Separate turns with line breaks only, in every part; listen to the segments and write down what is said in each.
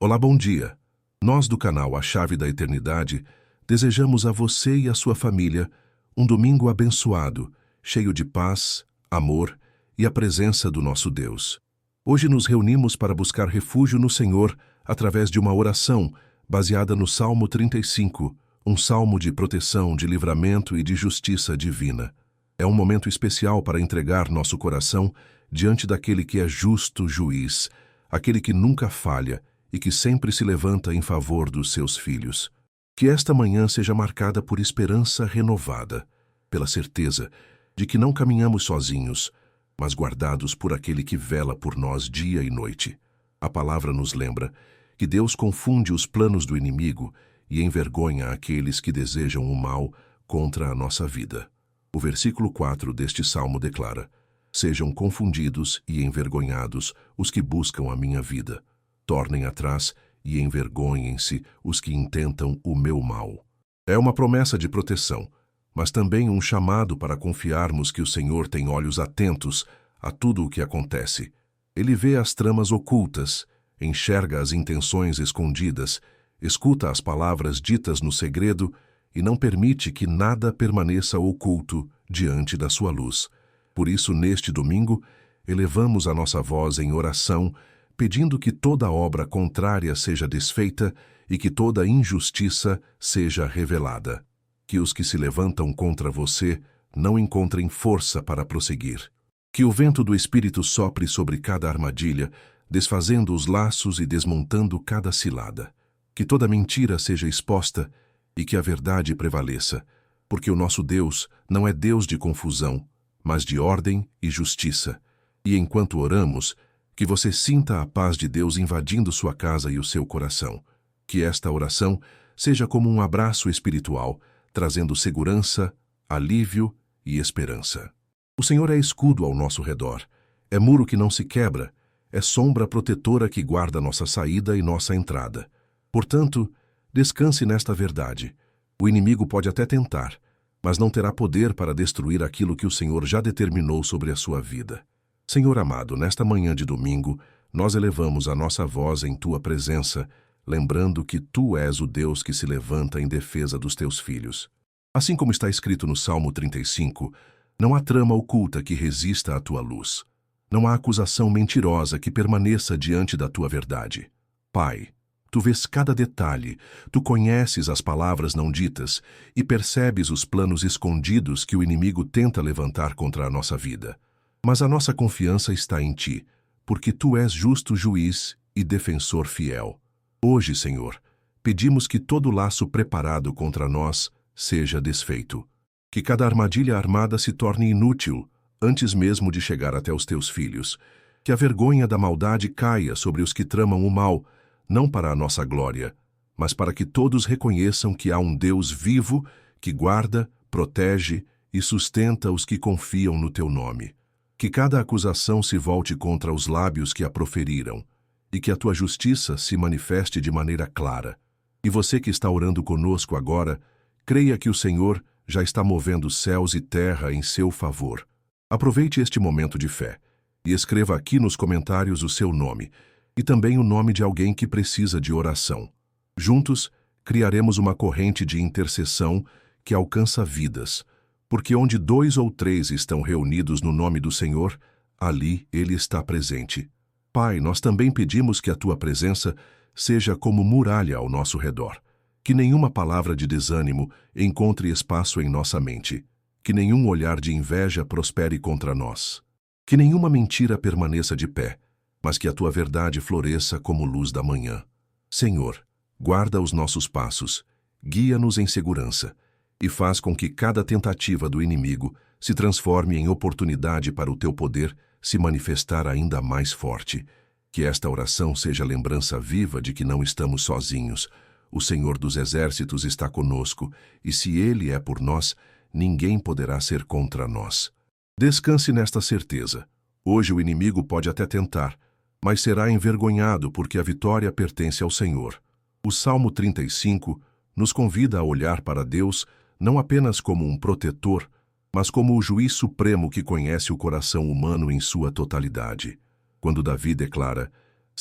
Olá, bom dia. Nós do canal A Chave da Eternidade desejamos a você e a sua família um domingo abençoado, cheio de paz, amor e a presença do nosso Deus. Hoje nos reunimos para buscar refúgio no Senhor através de uma oração baseada no Salmo 35, um salmo de proteção, de livramento e de justiça divina. É um momento especial para entregar nosso coração diante daquele que é justo juiz, aquele que nunca falha e que sempre se levanta em favor dos seus filhos. Que esta manhã seja marcada por esperança renovada, pela certeza de que não caminhamos sozinhos, mas guardados por aquele que vela por nós dia e noite. A palavra nos lembra que Deus confunde os planos do inimigo e envergonha aqueles que desejam o mal contra a nossa vida. O versículo 4 deste salmo declara: "Sejam confundidos e envergonhados os que buscam a minha vida. Tornem atrás e envergonhem-se os que intentam o meu mal." É uma promessa de proteção, mas também um chamado para confiarmos que o Senhor tem olhos atentos a tudo o que acontece. Ele vê as tramas ocultas, enxerga as intenções escondidas, escuta as palavras ditas no segredo e não permite que nada permaneça oculto diante da sua luz. Por isso, neste domingo, elevamos a nossa voz em oração, pedindo que toda obra contrária seja desfeita e que toda injustiça seja revelada. Que os que se levantam contra você não encontrem força para prosseguir. Que o vento do Espírito sopre sobre cada armadilha, desfazendo os laços e desmontando cada cilada. Que toda mentira seja exposta e que a verdade prevaleça, porque o nosso Deus não é Deus de confusão, mas de ordem e justiça. E enquanto oramos, que você sinta a paz de Deus invadindo sua casa e o seu coração. Que esta oração seja como um abraço espiritual, trazendo segurança, alívio e esperança. O Senhor é escudo ao nosso redor, é muro que não se quebra, é sombra protetora que guarda nossa saída e nossa entrada. Portanto, descanse nesta verdade. O inimigo pode até tentar, mas não terá poder para destruir aquilo que o Senhor já determinou sobre a sua vida. Senhor amado, nesta manhã de domingo, nós elevamos a nossa voz em Tua presença, lembrando que Tu és o Deus que se levanta em defesa dos Teus filhos. Assim como está escrito no Salmo 35, não há trama oculta que resista à Tua luz. Não há acusação mentirosa que permaneça diante da Tua verdade. Pai, Tu vês cada detalhe, Tu conheces as palavras não ditas e percebes os planos escondidos que o inimigo tenta levantar contra a nossa vida. Mas a nossa confiança está em Ti, porque Tu és justo juiz e defensor fiel. Hoje, Senhor, pedimos que todo laço preparado contra nós seja desfeito. Que cada armadilha armada se torne inútil antes mesmo de chegar até os Teus filhos. Que a vergonha da maldade caia sobre os que tramam o mal, não para a nossa glória, mas para que todos reconheçam que há um Deus vivo que guarda, protege e sustenta os que confiam no Teu nome. Que cada acusação se volte contra os lábios que a proferiram, e que a Tua justiça se manifeste de maneira clara. E você que está orando conosco agora, creia que o Senhor já está movendo céus e terra em seu favor. Aproveite este momento de fé e escreva aqui nos comentários o seu nome, e também o nome de alguém que precisa de oração. Juntos, criaremos uma corrente de intercessão que alcança vidas, porque onde 2 ou 3 estão reunidos no nome do Senhor, ali Ele está presente. Pai, nós também pedimos que a Tua presença seja como muralha ao nosso redor. Que nenhuma palavra de desânimo encontre espaço em nossa mente. Que nenhum olhar de inveja prospere contra nós. Que nenhuma mentira permaneça de pé, mas que a Tua verdade floresça como luz da manhã. Senhor, guarda os nossos passos, guia-nos em segurança, e faz com que cada tentativa do inimigo se transforme em oportunidade para o Teu poder se manifestar ainda mais forte. Que esta oração seja lembrança viva de que não estamos sozinhos. O Senhor dos Exércitos está conosco, e se Ele é por nós, ninguém poderá ser contra nós. Descanse nesta certeza. Hoje o inimigo pode até tentar, mas será envergonhado porque a vitória pertence ao Senhor. O Salmo 35 nos convida a olhar para Deus não apenas como um protetor, mas como o juiz supremo que conhece o coração humano em sua totalidade. Quando Davi declara: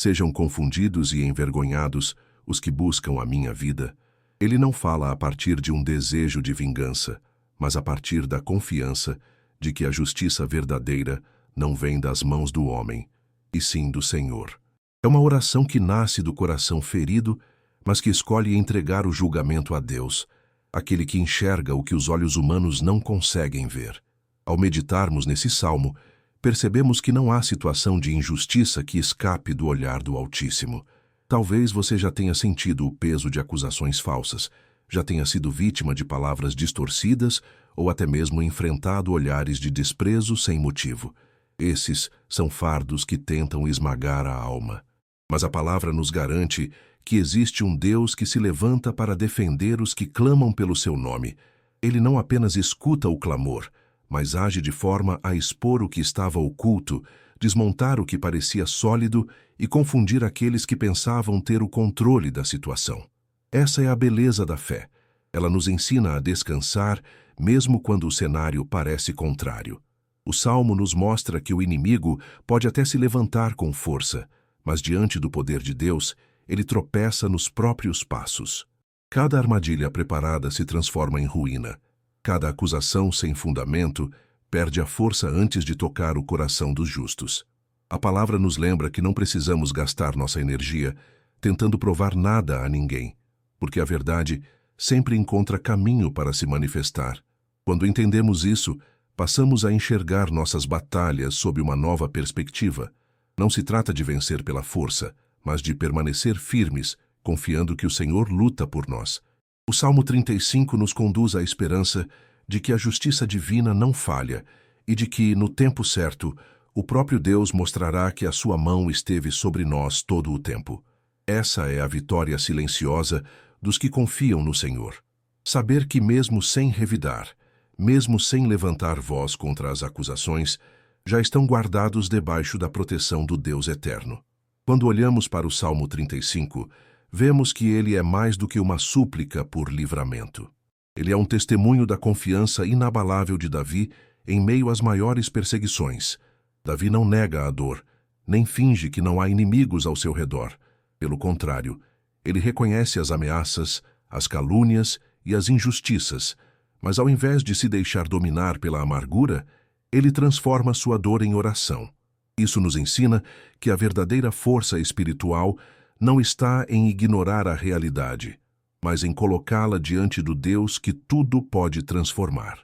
Sejam confundidos e envergonhados os que buscam a minha vida. Ele não fala a partir de um desejo de vingança, mas a partir da confiança de que a justiça verdadeira não vem das mãos do homem, e sim do Senhor. É uma oração que nasce do coração ferido, mas que escolhe entregar o julgamento a Deus, aquele que enxerga o que os olhos humanos não conseguem ver. Ao meditarmos nesse salmo, percebemos que não há situação de injustiça que escape do olhar do Altíssimo. Talvez você já tenha sentido o peso de acusações falsas, já tenha sido vítima de palavras distorcidas ou até mesmo enfrentado olhares de desprezo sem motivo. Esses são fardos que tentam esmagar a alma. Mas a palavra nos garante que existe um Deus que se levanta para defender os que clamam pelo seu nome. Ele não apenas escuta o clamor, mas age de forma a expor o que estava oculto, desmontar o que parecia sólido e confundir aqueles que pensavam ter o controle da situação. Essa é a beleza da fé. Ela nos ensina a descansar, mesmo quando o cenário parece contrário. O Salmo nos mostra que o inimigo pode até se levantar com força, mas diante do poder de Deus, ele tropeça nos próprios passos. Cada armadilha preparada se transforma em ruína. Cada acusação sem fundamento perde a força antes de tocar o coração dos justos. A palavra nos lembra que não precisamos gastar nossa energia tentando provar nada a ninguém, porque a verdade sempre encontra caminho para se manifestar. Quando entendemos isso, passamos a enxergar nossas batalhas sob uma nova perspectiva. Não se trata de vencer pela força, mas de permanecer firmes, confiando que o Senhor luta por nós. O Salmo 35 nos conduz à esperança de que a justiça divina não falha e de que, no tempo certo, o próprio Deus mostrará que a sua mão esteve sobre nós todo o tempo. Essa é a vitória silenciosa dos que confiam no Senhor. Saber que mesmo sem revidar, mesmo sem levantar voz contra as acusações, já estão guardados debaixo da proteção do Deus eterno. Quando olhamos para o Salmo 35, vemos que ele é mais do que uma súplica por livramento. Ele é um testemunho da confiança inabalável de Davi em meio às maiores perseguições. Davi não nega a dor, nem finge que não há inimigos ao seu redor. Pelo contrário, ele reconhece as ameaças, as calúnias e as injustiças, mas ao invés de se deixar dominar pela amargura, ele transforma sua dor em oração. Isso nos ensina que a verdadeira força espiritual não está em ignorar a realidade, mas em colocá-la diante do Deus que tudo pode transformar.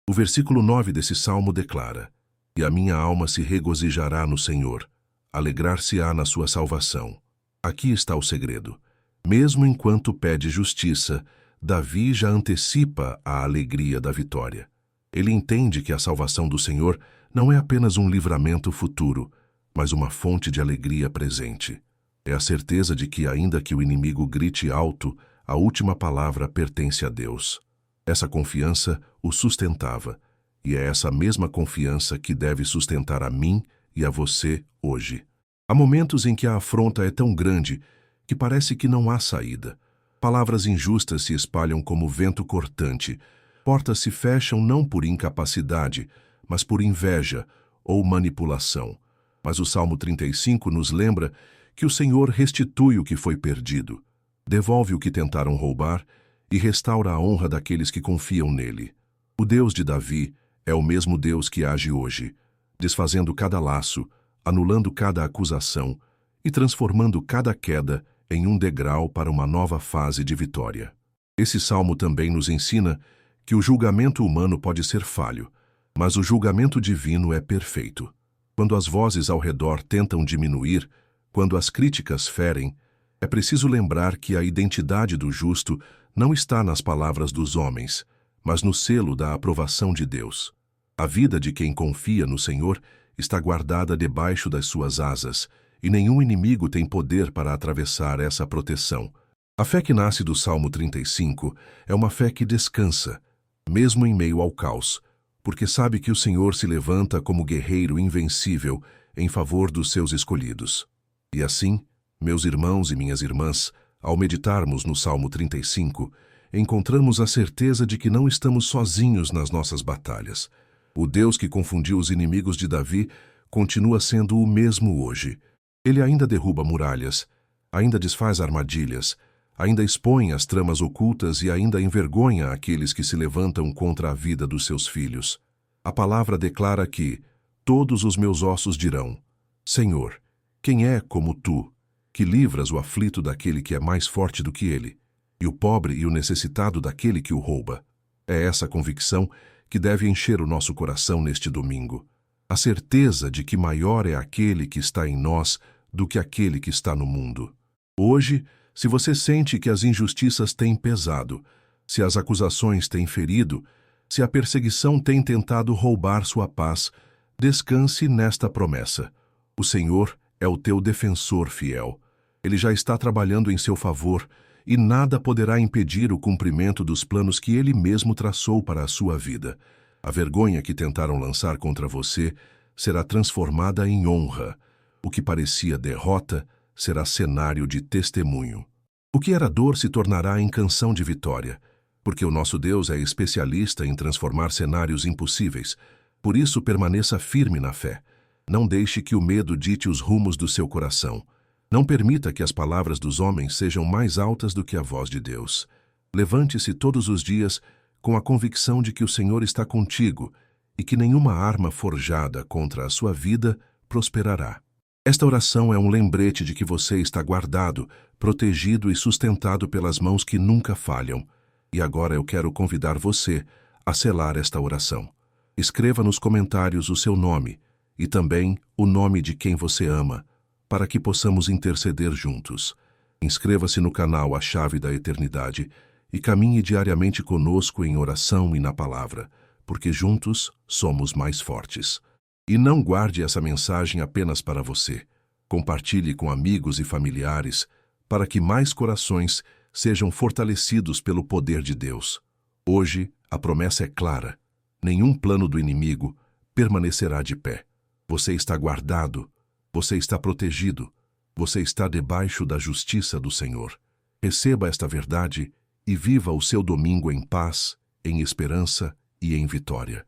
O versículo 9 desse salmo declara: "E a minha alma se regozijará no Senhor, alegrar-se-á na sua salvação." Aqui está o segredo. Mesmo enquanto pede justiça, Davi já antecipa a alegria da vitória. Ele entende que a salvação do Senhor não é apenas um livramento futuro, mas uma fonte de alegria presente. É a certeza de que, ainda que o inimigo grite alto, a última palavra pertence a Deus. Essa confiança o sustentava, e é essa mesma confiança que deve sustentar a mim e a você hoje. Há momentos em que a afronta é tão grande que parece que não há saída. Palavras injustas se espalham como vento cortante. Portas se fecham não por incapacidade, mas por inveja ou manipulação. Mas o Salmo 35 nos lembra que o Senhor restitui o que foi perdido, devolve o que tentaram roubar e restaura a honra daqueles que confiam nele. O Deus de Davi é o mesmo Deus que age hoje, desfazendo cada laço, anulando cada acusação e transformando cada queda em um degrau para uma nova fase de vitória. Esse salmo também nos ensina que o julgamento humano pode ser falho, mas o julgamento divino é perfeito. Quando as vozes ao redor tentam diminuir, quando as críticas ferem, é preciso lembrar que a identidade do justo não está nas palavras dos homens, mas no selo da aprovação de Deus. A vida de quem confia no Senhor está guardada debaixo das suas asas, e nenhum inimigo tem poder para atravessar essa proteção. A fé que nasce do Salmo 35 é uma fé que descansa, mesmo em meio ao caos, porque sabe que o Senhor se levanta como guerreiro invencível em favor dos seus escolhidos. E assim, meus irmãos e minhas irmãs, ao meditarmos no Salmo 35, encontramos a certeza de que não estamos sozinhos nas nossas batalhas. O Deus que confundiu os inimigos de Davi continua sendo o mesmo hoje. Ele ainda derruba muralhas, ainda desfaz armadilhas, ainda expõe as tramas ocultas e ainda envergonha aqueles que se levantam contra a vida dos seus filhos. A palavra declara que todos os meus ossos dirão: Senhor, quem é como tu, que livras o aflito daquele que é mais forte do que ele, e o pobre e o necessitado daquele que o rouba? É essa convicção que deve encher o nosso coração neste domingo. A certeza de que maior é aquele que está em nós do que aquele que está no mundo. Hoje, se você sente que as injustiças têm pesado, se as acusações têm ferido, se a perseguição tem tentado roubar sua paz, descanse nesta promessa. O Senhor é o teu defensor fiel. Ele já está trabalhando em seu favor e nada poderá impedir o cumprimento dos planos que Ele mesmo traçou para a sua vida. A vergonha que tentaram lançar contra você será transformada em honra. O que parecia derrota será cenário de testemunho. O que era dor se tornará em canção de vitória, porque o nosso Deus é especialista em transformar cenários impossíveis. Por isso, permaneça firme na fé. Não deixe que o medo dite os rumos do seu coração. Não permita que as palavras dos homens sejam mais altas do que a voz de Deus. Levante-se todos os dias com a convicção de que o Senhor está contigo e que nenhuma arma forjada contra a sua vida prosperará. Esta oração é um lembrete de que você está guardado, protegido e sustentado pelas mãos que nunca falham. E agora eu quero convidar você a selar esta oração. Escreva nos comentários o seu nome e também o nome de quem você ama, para que possamos interceder juntos. Inscreva-se no canal A Chave da Eternidade e caminhe diariamente conosco em oração e na palavra, porque juntos somos mais fortes. E não guarde essa mensagem apenas para você. Compartilhe com amigos e familiares, para que mais corações sejam fortalecidos pelo poder de Deus. Hoje, a promessa é clara: nenhum plano do inimigo permanecerá de pé. Você está guardado, você está protegido, você está debaixo da justiça do Senhor. Receba esta verdade e viva o seu domingo em paz, em esperança e em vitória.